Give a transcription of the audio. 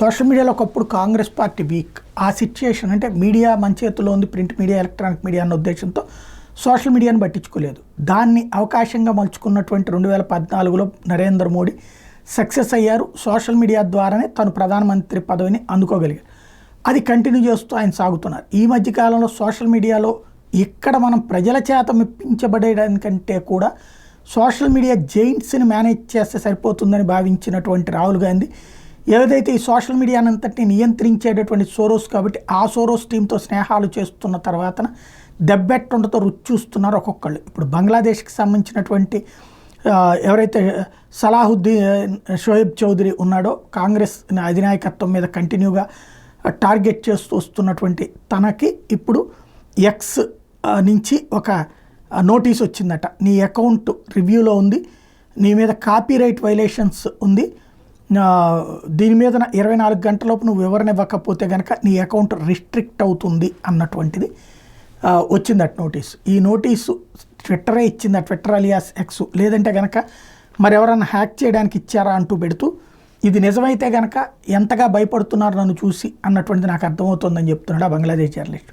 Social మీడియాలో ఒకప్పుడు Congress party week. ఆ సిచ్యుయేషన్ అంటే మీడియా మన చేతిలో ఉంది, ప్రింట్ మీడియా, ఎలక్ట్రానిక్ మీడియా అన్న ఉద్దేశంతో సోషల్ మీడియాను పట్టించుకోలేదు. దాన్ని అవకాశంగా మలుచుకున్నటువంటి 2014లో నరేంద్ర మోడీ సక్సెస్ అయ్యారు. సోషల్ మీడియా ద్వారానే తను ప్రధానమంత్రి పదవిని అందుకోగలిగారు. అది కంటిన్యూ చేస్తూ ఆయన సాగుతున్నారు. ఈ మధ్యకాలంలో సోషల్ మీడియాలో ఇక్కడ మనం ప్రజల చేత మెప్పించబడేదానికంటే కూడా సోషల్ మీడియా జైంట్స్ని మేనేజ్ చేస్తే సరిపోతుందని భావించినటువంటి రాహుల్ గాంధీ ఏదైతే ఈ సోషల్ మీడియానంతటిని నియంత్రించేటటువంటి సోరోస్ కాబట్టి ఆ సోరోస్ టీంతో స్నేహాలు చేస్తున్న తర్వాత దెబ్బెట్టుండతో రుచి చూస్తున్నారు ఒక్కొక్కళ్ళు. ఇప్పుడు బంగ్లాదేశ్కి సంబంధించినటువంటి ఎవరైతే సలాహుద్దీన్ షోయబ్ చౌదరి ఉన్నాడో కాంగ్రెస్ అధినాయకత్వం మీద కంటిన్యూగా టార్గెట్ చేస్తూ వస్తున్నటువంటి తనకి ఇప్పుడు ఎక్స్ నుంచి ఒక నోటీస్ వచ్చిందట. నీ అకౌంట్ రివ్యూలో ఉంది, నీ మీద కాపీరైట్ వైలేషన్స్ ఉంది, దీని మీద 24 గంటలలోపు నువ్వు వివరణ ఇవ్వకపోతే కనుక నీ అకౌంట్ రిస్ట్రిక్ట్ అవుతుంది అన్నటువంటిది వచ్చిందట నోటీసు. ఈ నోటీసు ట్విట్టరే ఇచ్చింది, ట్విట్టర్ అలియాస్ ఎక్స్. లేదంటే కనుక మరెవరన్నా హ్యాక్ చేయడానికి ఇచ్చారా అంటూ పెడుతూ ఇది నిజమైతే కనుక ఎంతగా భయపడుతున్నారు నన్ను చూసి అన్నటువంటిది నాకు అర్థమవుతుందని చెప్తున్నాడు ఆ బంగ్లాదేశ్ జర్నలిస్ట్.